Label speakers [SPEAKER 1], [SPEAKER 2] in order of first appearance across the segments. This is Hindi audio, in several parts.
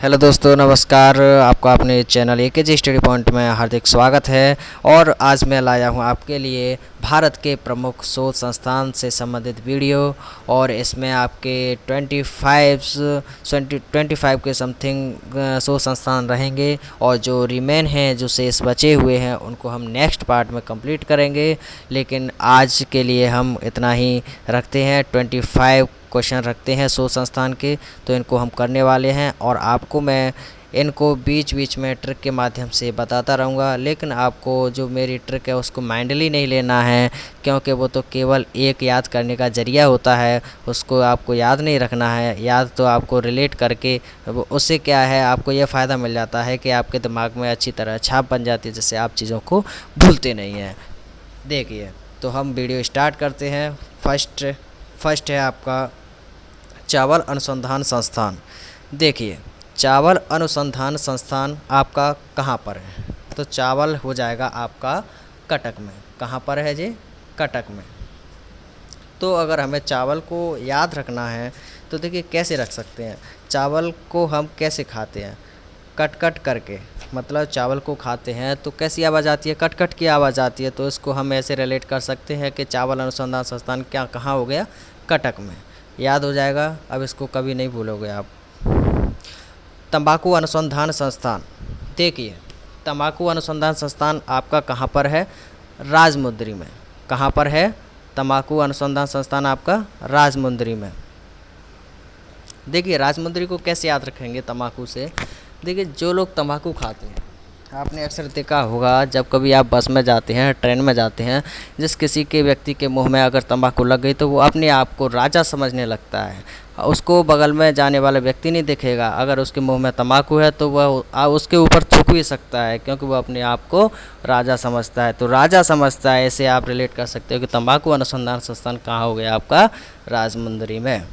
[SPEAKER 1] हेलो दोस्तों, नमस्कार। आपका अपने चैनल एकेजी स्टडी पॉइंट में हार्दिक स्वागत है। और आज मैं लाया हूं आपके लिए भारत के प्रमुख शोध संस्थान से संबंधित वीडियो। और इसमें आपके 25 के समथिंग शोध संस्थान रहेंगे, और जो रिमेन हैं, जो शेष बचे हुए हैं, उनको हम नेक्स्ट पार्ट में कंप्लीट करेंगे। लेकिन आज के लिए हम इतना ही रखते हैं, 25 क्वेश्चन रखते हैं शोध संस्थान के, तो इनको हम करने वाले हैं। और आपको मैं इनको बीच बीच में ट्रिक के माध्यम से बताता रहूँगा। लेकिन आपको जो मेरी ट्रिक है उसको माइंडली नहीं लेना है, क्योंकि वो तो केवल एक याद करने का ज़रिया होता है। उसको आपको याद नहीं रखना है, याद तो आपको रिलेट करके उससे क्या है, आपको ये फ़ायदा मिल जाता है कि आपके दिमाग में अच्छी तरह छाप बन जाती है, जिससे आप चीज़ों को भूलते नहीं हैं। देखिए, तो हम वीडियो स्टार्ट करते हैं। फर्स्ट है आपका चावल अनुसंधान संस्थान। देखिए, चावल अनुसंधान संस्थान आपका कहाँ पर है? तो चावल हो जाएगा आपका कटक में। कहाँ पर है जी? कटक में। तो अगर हमें चावल को याद रखना है तो देखिए कैसे रख सकते हैं। चावल को हम कैसे खाते हैं? कट कट करके, मतलब चावल को खाते हैं तो कैसी आवाज़ आती है? कट कट की आवाज़ आती है। तो इसको हम ऐसे रिलेट कर सकते हैं कि चावल अनुसंधान संस्थान क्या कहाँ हो गया? कटक में। याद हो जाएगा, अब इसको कभी नहीं भूलोगे आप। तंबाकू अनुसंधान संस्थान। देखिए, तंबाकू अनुसंधान संस्थान आपका कहाँ पर है? राजमुंदरी में। कहाँ पर है? तंबाकू अनुसंधान संस्थान आपका राजमुंदरी में। देखिए, राजमुंदरी को कैसे याद रखेंगे तंबाकू से? देखिए, जो लोग तंबाकू खाते हैं, आपने अक्सर देखा होगा जब कभी आप बस में जाते हैं, ट्रेन में जाते हैं, जिस किसी के व्यक्ति के मुंह में अगर तंबाकू लग गई तो वो अपने आप को राजा समझने लगता है। उसको बगल में जाने वाला व्यक्ति नहीं दिखेगा, अगर उसके मुंह में तंबाकू है तो वह उसके ऊपर थूक भी सकता है, क्योंकि वह अपने आप को राजा समझता है। तो राजा समझता है, ऐसे आप रिलेट कर सकते हो कि तंबाकू अनुसंधान संस्थान कहाँ हो गया आपका? राजमुंदरी में।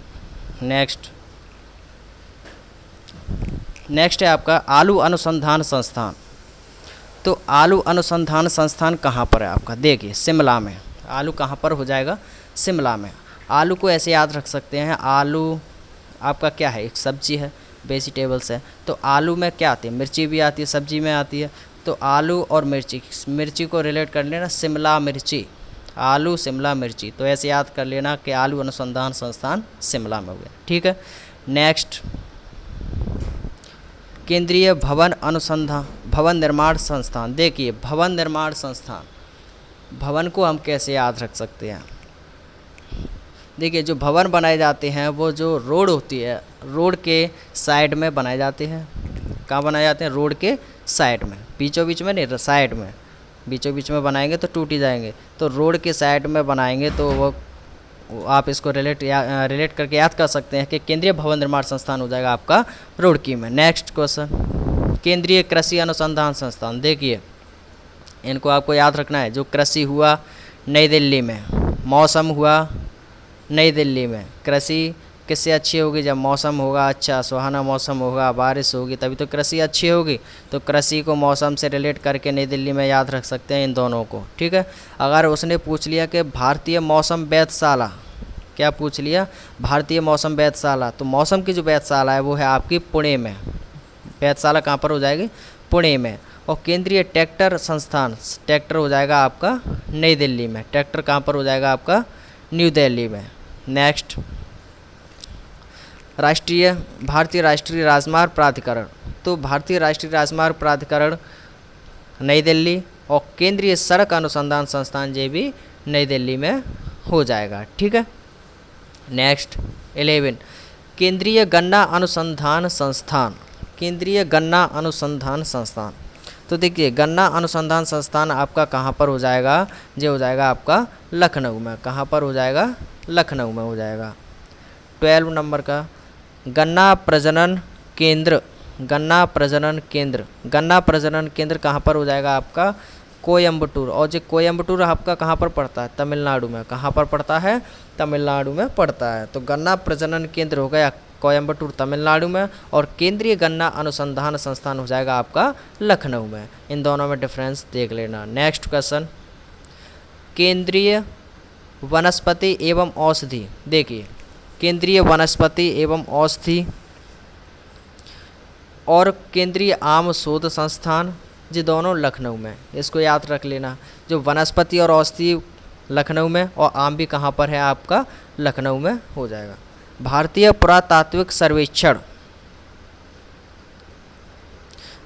[SPEAKER 1] नेक्स्ट है आपका आलू अनुसंधान संस्थान। तो आलू अनुसंधान संस्थान कहाँ पर है आपका? देखिए, शिमला में। आलू कहाँ पर हो जाएगा? शिमला में। आलू को ऐसे याद रख सकते हैं, आलू आपका क्या है? एक सब्जी है, वेजिटेबल्स है। तो आलू में क्या आती है? मिर्ची भी आती है, सब्जी में आती है। तो आलू और मिर्ची को रिलेट कर लेना, शिमला मिर्ची। आलू शिमला मिर्ची, तो ऐसे याद कर लेना कि आलू अनुसंधान संस्थान शिमला में हो गया। ठीक है। नेक्स्ट, केंद्रीय भवन निर्माण संस्थान। देखिए, भवन निर्माण संस्थान, भवन को हम कैसे याद रख सकते हैं? देखिए, जो भवन बनाए जाते हैं वो जो रोड होती है, रोड के साइड में बनाए जाते हैं। कहाँ बनाए जाते हैं? रोड के साइड में, बीचों बीच में नहीं, साइड में। बीचों बीच में बनाएंगे तो टूट ही जाएंगे। तो रोड के साइड में बनाएंगे तो वो आप इसको रिलेट करके याद कर सकते हैं कि केंद्रीय भवन निर्माण संस्थान हो जाएगा आपका रुड़की में। नेक्स्ट क्वेश्चन, केंद्रीय कृषि अनुसंधान संस्थान। देखिए, इनको आपको याद रखना है। जो कृषि हुआ नई दिल्ली में, मौसम हुआ नई दिल्ली में। कृषि किससे अच्छी होगी? जब मौसम होगा अच्छा, सुहाना मौसम होगा, बारिश होगी, तभी तो कृषि अच्छी होगी। तो कृषि को मौसम से रिलेट करके नई दिल्ली में याद रख सकते हैं इन दोनों को। ठीक है। अगर उसने पूछ लिया कि भारतीय मौसम वेधशाला, क्या पूछ लिया? भारतीय मौसम वेधशाला, तो मौसम की जो वेधशाला है वो है आपकी पुणे में। वेधशाला कहाँ पर हो जाएगी? पुणे में। और केंद्रीय ट्रैक्टर संस्थान, ट्रैक्टर हो जाएगा आपका नई दिल्ली में। ट्रैक्टर कहाँ पर हो जाएगा आपका? न्यू दिल्ली में। नेक्स्ट, भारतीय राष्ट्रीय राजमार्ग प्राधिकरण। तो भारतीय राष्ट्रीय राजमार्ग प्राधिकरण नई दिल्ली, और केंद्रीय सड़क अनुसंधान संस्थान ये भी नई दिल्ली में हो जाएगा। ठीक है। नेक्स्ट 11, केंद्रीय गन्ना अनुसंधान संस्थान। केंद्रीय गन्ना अनुसंधान संस्थान, तो देखिए, गन्ना अनुसंधान संस्थान आपका कहाँ पर हो जाएगा? ये हो जाएगा आपका लखनऊ में। कहाँ पर हो जाएगा? लखनऊ में हो जाएगा। 12 नंबर का गन्ना प्रजनन केंद्र। गन्ना प्रजनन केंद्र, गन्ना प्रजनन केंद्र कहाँ पर हो जाएगा आपका? कोयम्बटूर। और जो कोयम्बटूर आपका कहाँ पर पड़ता है? तमिलनाडु में। कहाँ पर पड़ता है? तमिलनाडु में पड़ता है। तो गन्ना प्रजनन केंद्र हो गया कोयम्बटूर, तमिलनाडु में। और केंद्रीय गन्ना अनुसंधान संस्थान हो जाएगा आपका लखनऊ में। इन दोनों में डिफरेंस देख लेना। नेक्स्ट क्वेश्चन, केंद्रीय वनस्पति एवं औषधि। देखिए, केंद्रीय वनस्पति एवं औषधि और केंद्रीय आम शोध संस्थान, ये दोनों लखनऊ में, इसको याद रख लेना। जो वनस्पति और औषधि लखनऊ में, और आम भी कहाँ पर है आपका, लखनऊ में हो जाएगा। भारतीय पुरातात्विक सर्वेक्षण,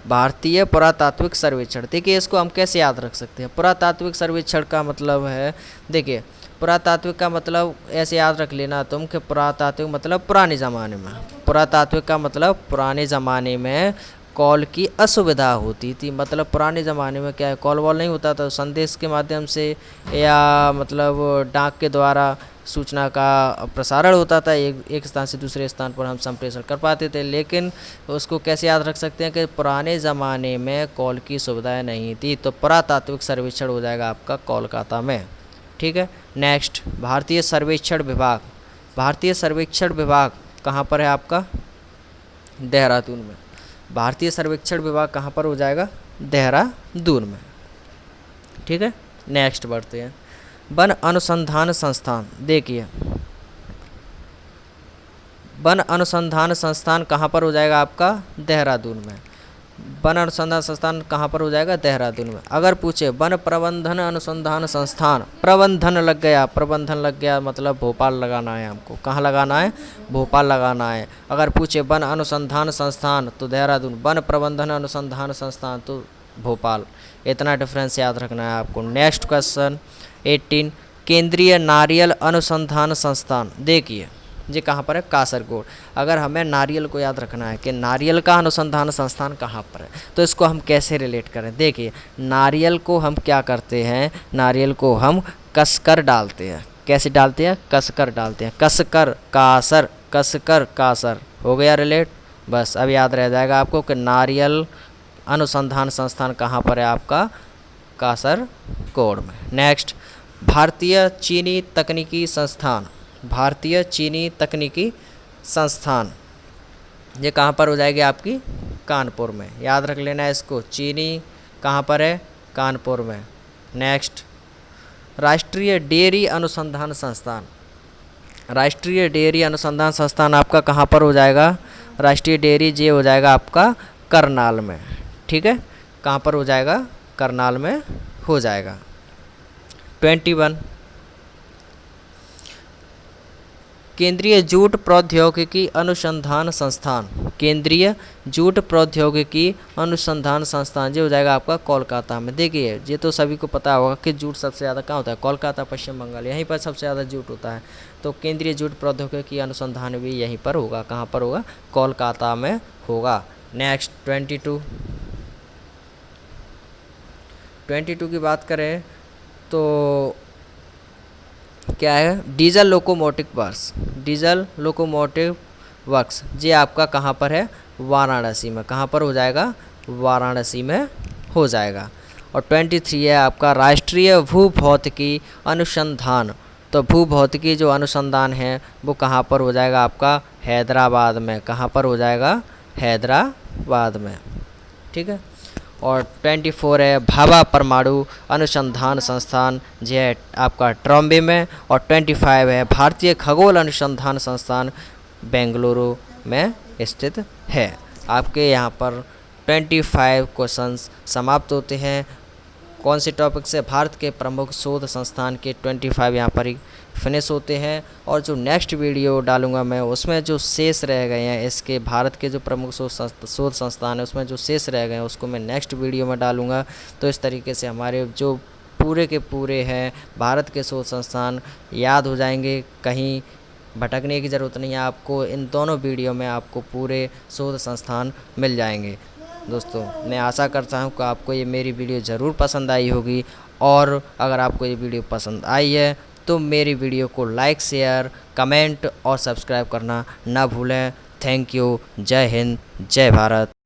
[SPEAKER 1] भारतीय पुरातात्विक सर्वेक्षण, देखिए इसको हम कैसे याद रख सकते हैं। पुरातात्विक सर्वेक्षण का मतलब है, देखिए पुरातात्विक का मतलब ऐसे याद रख लेना तुम कि पुरातात्विक मतलब पुराने ज़माने में, पुरातात्विक का मतलब पुराने ज़माने में कॉल की असुविधा होती थी। मतलब पुराने ज़माने में क्या है, कॉल वॉल नहीं होता था, संदेश के माध्यम से या मतलब डाक के द्वारा सूचना का प्रसारण होता था, एक स्थान से दूसरे स्थान पर हम संप्रेषण कर पाते थे। लेकिन उसको कैसे याद रख सकते हैं कि पुराने ज़माने में कॉल की सुविधाएं नहीं थी। तो पुरातात्विक सर्वेक्षण हो जाएगा आपका कोलकाता में। ठीक है, नेक्स्ट भारतीय सर्वेक्षण विभाग, भारतीय सर्वेक्षण विभाग कहाँ पर है आपका, देहरादून में। भारतीय सर्वेक्षण विभाग कहाँ पर हो जाएगा, देहरादून में। ठीक है, नेक्स्ट बढ़ते हैं। वन अनुसंधान संस्थान, देखिए वन अनुसंधान संस्थान कहाँ पर हो जाएगा आपका, देहरादून में। वन अनुसंधान संस्थान कहाँ पर हो जाएगा, देहरादून में। अगर पूछे वन प्रबंधन अनुसंधान संस्थान, प्रबंधन लग गया, प्रबंधन लग गया मतलब भोपाल लगाना है हमको, कहाँ लगाना है, भोपाल लगाना है। अगर पूछे वन अनुसंधान संस्थान तो देहरादून, वन प्रबंधन अनुसंधान संस्थान तो भोपाल। इतना डिफरेंस याद रखना है आपको। नेक्स्ट क्वेश्चन 18, केंद्रीय नारियल अनुसंधान संस्थान, देखिए ये कहाँ पर है, कासरगोड। अगर हमें नारियल को याद रखना है कि नारियल का अनुसंधान संस्थान कहाँ पर है, तो इसको हम कैसे रिलेट करें। देखिए नारियल को हम क्या करते हैं, नारियल को हम कसकर डालते हैं। कैसे डालते हैं, कसकर डालते हैं, कसकर कासर, कसकर कासर, हो गया रिलेट। बस अब याद रह जाएगा आपको कि नारियल अनुसंधान संस्थान कहाँ पर है आपका, कासरगोड में। नेक्स्ट भारतीय चीनी तकनीकी संस्थान, भारतीय चीनी तकनीकी संस्थान, ये कहाँ पर हो जाएगी आपकी, कानपुर में। याद रख लेना है इसको, चीनी कहाँ पर है, कानपुर में। नेक्स्ट राष्ट्रीय डेयरी अनुसंधान संस्थान, राष्ट्रीय डेयरी अनुसंधान संस्थान आपका कहाँ पर हो जाएगा, राष्ट्रीय डेयरी ये हो जाएगा आपका करनाल में। ठीक है, कहाँ पर हो जाएगा, करनाल में हो जाएगा। 21 केंद्रीय जूट प्रौद्योगिकी अनुसंधान संस्थान, केंद्रीय जूट प्रौद्योगिकी अनुसंधान संस्थान ये हो जाएगा आपका कोलकाता में। देखिए ये तो सभी को पता होगा कि जूट सबसे ज़्यादा कहाँ होता है, कोलकाता पश्चिम बंगाल, यहीं पर सबसे ज़्यादा जूट होता है। तो केंद्रीय जूट प्रौद्योगिकी अनुसंधान भी यहीं पर होगा, कहाँ पर होगा, कोलकाता में होगा। नेक्स्ट 22 की बात करें तो क्या है, diesel locomotive works, diesel locomotive works ये आपका कहाँ पर है, वाराणसी में। कहाँ पर हो जाएगा, वाराणसी में हो जाएगा। और 23 है आपका राष्ट्रीय भूभौतिकी अनुसंधान, तो भूभौतिकी जो अनुसंधान है वो कहाँ पर हो जाएगा आपका, हैदराबाद में। कहाँ पर हो जाएगा, हैदराबाद में। ठीक है, और 24 है भाभा परमाणु अनुसंधान संस्थान, जो है आपका ट्रॉम्बे में। और 25 है भारतीय खगोल अनुसंधान संस्थान, बेंगलुरु में स्थित है। आपके यहाँ पर 25 क्वेश्चंस समाप्त होते हैं। कौन से टॉपिक से, भारत के प्रमुख शोध संस्थान के 25 यहाँ पर ही फिनिश होते हैं। और जो नेक्स्ट वीडियो डालूंगा मैं उसमें जो शेष रह गए हैं, इसके भारत के जो प्रमुख शोध संस्थान है उसमें जो शेष रह गए हैं उसको मैं नेक्स्ट वीडियो में डालूंगा। तो इस तरीके से हमारे जो पूरे के पूरे हैं भारत के शोध संस्थान याद हो जाएंगे, कहीं भटकने की ज़रूरत नहीं है आपको। इन दोनों वीडियो में आपको पूरे शोध संस्थान मिल जाएंगे। दोस्तों मैं आशा करता हूँ कि आपको ये मेरी वीडियो ज़रूर पसंद आई होगी। और अगर आपको ये वीडियो पसंद आई है तो मेरी वीडियो को लाइक, शेयर, कमेंट और सब्सक्राइब करना ना भूलें। Thank you. जय हिंद, जय भारत।